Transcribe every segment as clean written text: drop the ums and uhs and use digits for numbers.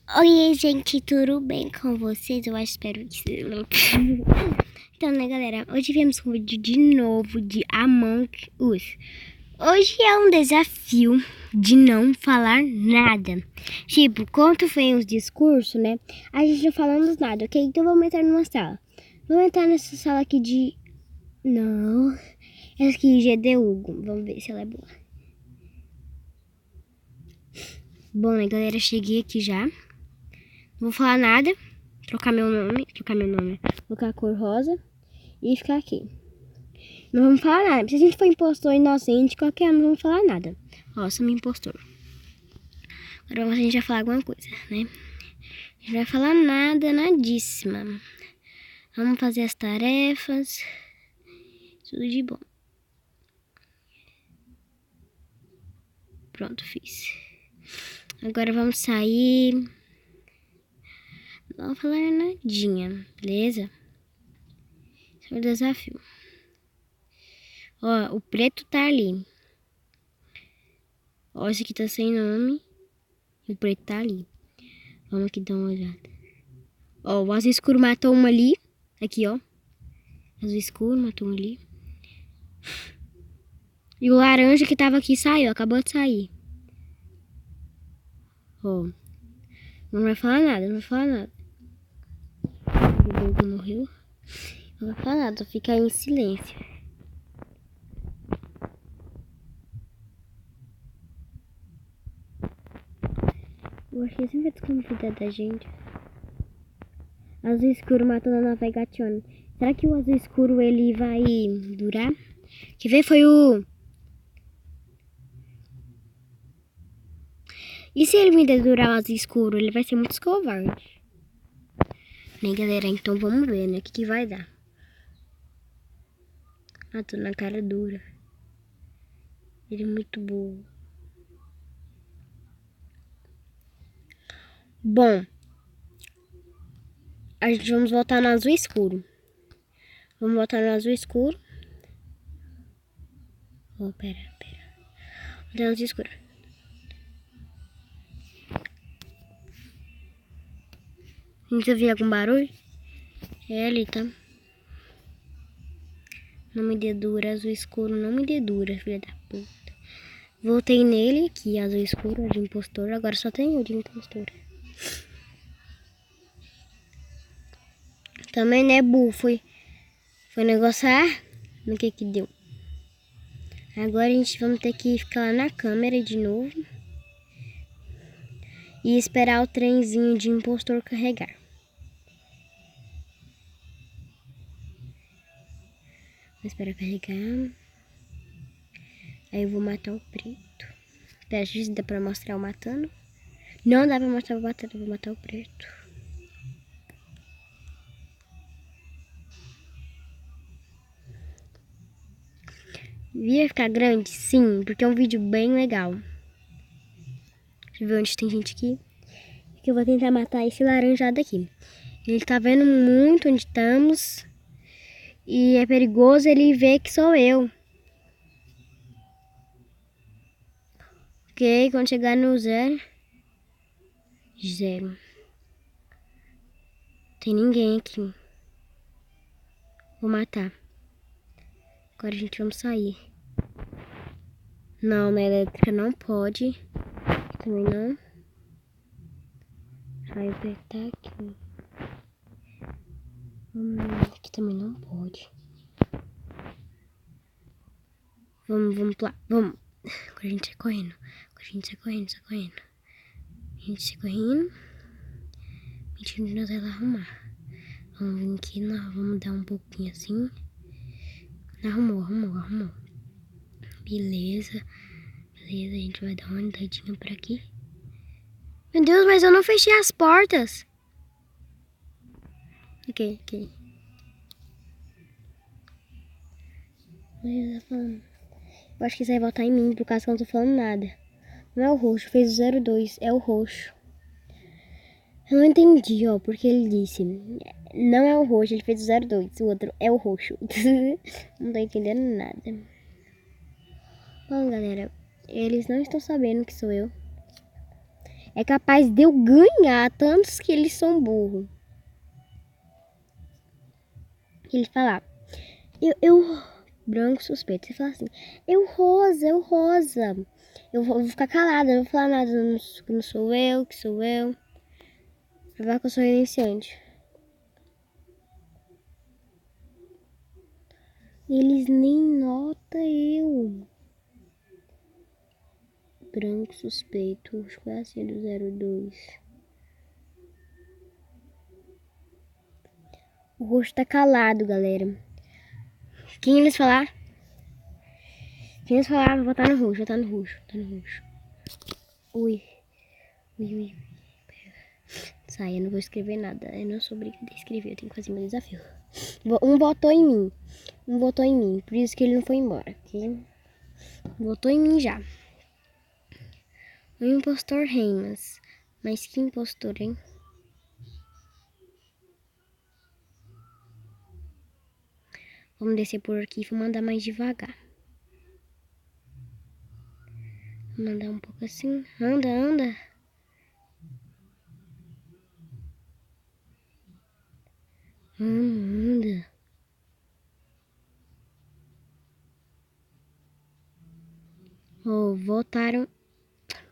Oi, gente, tudo bem com vocês? Eu espero que vocês não. Então, né, galera? Hoje viemos com um vídeo de novo de Among Us. Hoje é um desafio de não falar nada. Tipo, quando foi uns discursos, né? A gente não falamos nada, ok? Então vamos entrar numa sala. Vamos entrar nessa sala aqui de... Não. Essa aqui de GDU. Vamos ver se ela é boa. Bom, né, galera? Cheguei aqui já. Não vou falar nada. Trocar meu nome, colocar a cor rosa e ficar aqui. Não vamos falar nada. Se a gente for impostor inocente, qualquer um, não vamos falar nada. Ó, somos impostor. Agora a gente vai falar alguma coisa, né? A gente não vai falar nada, nadíssima. Vamos fazer as tarefas. Tudo de bom. Pronto, fiz. Agora vamos sair. Não vou falar nadinha, beleza? Esse é o desafio. Ó, o preto tá ali. Ó, esse aqui tá sem nome. E o preto tá ali. Vamos aqui dar uma olhada. Ó, o azul escuro matou uma ali. Aqui, ó. Azul escuro matou uma ali. E o laranja que tava aqui saiu. Acabou de sair. Ó. Não vai falar nada, não vai falar nada. O Bogo morreu. Não vai falar nada, fica aí em silêncio. Eu acho que ele sempre vai desconfiar da gente. Azul escuro matando a Navegation. Será que o azul escuro ele vai durar? Quer ver? Foi o... E se ele me dedurar o azul escuro? Ele vai ser muito covarde. Né, galera? Então vamos ver, né? O que vai dar. Ah, tô na cara dura. Ele é muito burro. Bom. A gente vamos voltar no azul escuro. Vamos voltar no azul escuro. Oh, pera. Voltar no azul escuro. A gente ouviu algum barulho? É ali, tá? Não me dedura, azul escuro. Não me dedura, filha da puta. Voltei nele, aqui, azul escuro, de impostor. Agora só tem o de impostor. Também, né, burro? Foi negociar. No que deu. Agora a gente vamos ter que ficar lá na câmera de novo. E esperar o trenzinho de impostor carregar. Vou esperar carregar. Aí eu vou matar o preto. Pera, deixa eu ver se dá pra mostrar o matando. Não dá pra mostrar o matando, eu vou matar o preto. Ia ficar grande? Sim, porque é um vídeo bem legal. Deixa eu ver onde tem gente aqui. Aqui eu vou tentar matar esse laranjado aqui. Ele tá vendo muito onde estamos. E é perigoso ele ver que sou eu. Ok, quando chegar no 0. Tem ninguém aqui. Vou matar. Agora a gente vamos sair. Não, na elétrica não pode. Também não. Vai apertar aqui. Aqui também não pode. Vamos lá. Vamos. Agora a gente sai correndo. Agora a gente sai correndo. A gente sai correndo. Mentira, nós vamos arrumar. Vamos vir aqui, nós vamos dar um pouquinho assim. Arrumou. Beleza, a gente vai dar uma andadinha por aqui. Meu Deus, mas eu não fechei as portas. Ok. Eu acho que isso vai voltar em mim, por causa que eu não tô falando nada. Não é o roxo, fez o 02, é o roxo. Eu não entendi, ó, porque ele disse, não é o roxo, ele fez o 02, o outro é o roxo. Não tô entendendo nada. Bom, galera, eles não estão sabendo que sou eu. É capaz de eu ganhar, tantos que eles são burros. Ele fala, eu branco suspeito. Você fala assim, eu rosa, eu rosa. Eu vou ficar calada, não vou falar nada, que não sou eu, que sou eu. Vai falar que eu sou iniciante. Eles nem notam eu. Branco suspeito, acho que é assim do 02. O rosto tá calado, galera. Quem eles falar? Quem eles falar, vou botar no roxo, tá no roxo, tá no roxo. Ui. Ui. Sai, eu não vou escrever nada. Eu não sou obrigada a escrever, eu tenho que fazer meu desafio. Um votou em mim. Um votou em mim, por isso que ele não foi embora. Okay? Votou em mim já. O impostor Reimas. Mas que impostor, hein? Vamos descer por aqui e vou mandar mais devagar. Vou mandar um pouco assim. Anda, anda. Anda. Oh, votaram.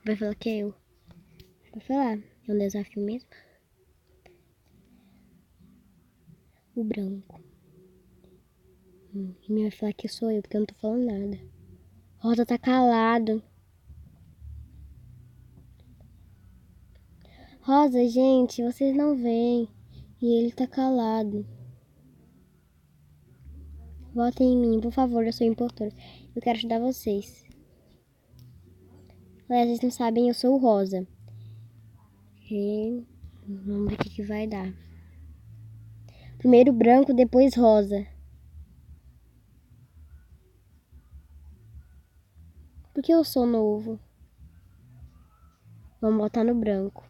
Vai falar que é eu. Vai falar. É um desafio mesmo. O branco. E me vai falar que sou eu, porque eu não tô falando nada. Rosa tá calado. Rosa, gente, vocês não veem. E ele tá calado. Votem em mim, por favor, eu sou impostor. Eu quero ajudar vocês. Olha, vocês não sabem, eu sou o Rosa. E vamos ver o que vai dar. Primeiro branco, depois rosa. Porque eu sou novo. Vamos botar no branco.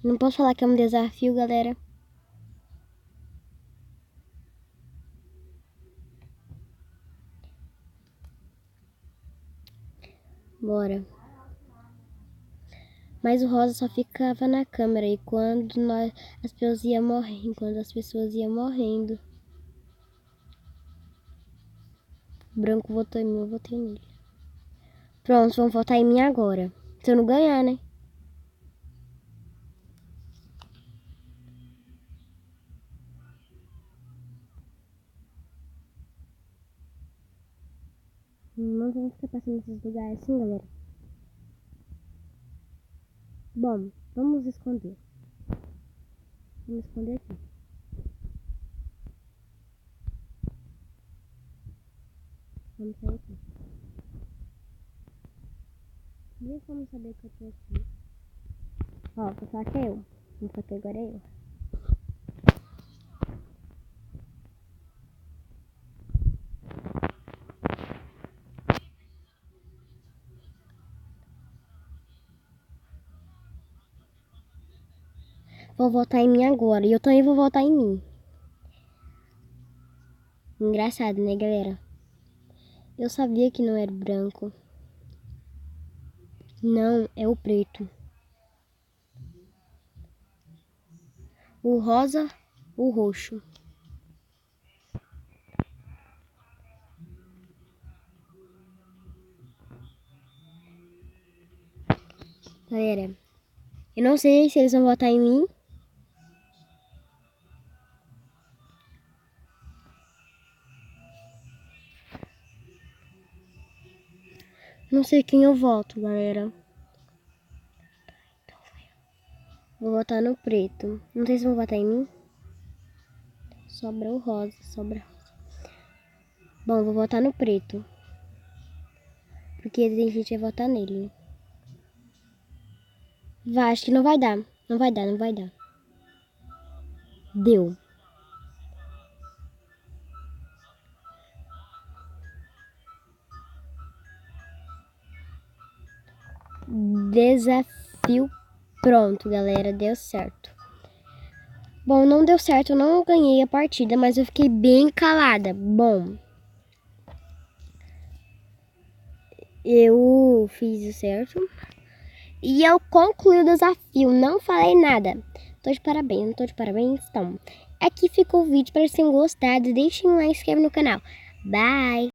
Não posso falar que é um desafio, galera. Bora. Mas o rosa só ficava na câmera e quando as pessoas iam morrendo, quando as pessoas iam morrendo. O branco votou em mim, eu votei nele. Pronto, vão votar em mim agora. Se eu não ganhar, né? Não vamos ficar passando nesses lugares assim, galera. Bom, vamos esconder. Vamos esconder aqui. Vamos sair aqui. Nem como saber que eu tô aqui. Ó, vou falar que é eu. Vou falar que agora é eu. Vou votar em mim agora. E eu também vou votar em mim. Engraçado, né, galera? Eu sabia que não era o branco. Não, é o preto. O rosa, o roxo. Galera, eu não sei se eles vão votar em mim. Não sei quem eu voto, galera. Vou votar no preto. Não sei se vão votar em mim. Sobra o rosa, sobra rosa. Bom, vou votar no preto. Porque tem gente que vai votar nele, né? Vai, acho que não vai dar. Não vai dar, não vai dar. Deu. Desafio pronto, galera. Deu certo. Bom, não deu certo, eu não ganhei a partida, mas eu fiquei bem calada. Bom, eu fiz o certo e eu concluí o desafio, não falei nada. Tô de parabéns, não tô de parabéns? Então, aqui ficou o vídeo, espero que vocês tenham gostado. Deixem um like e se inscrevam no canal. Bye!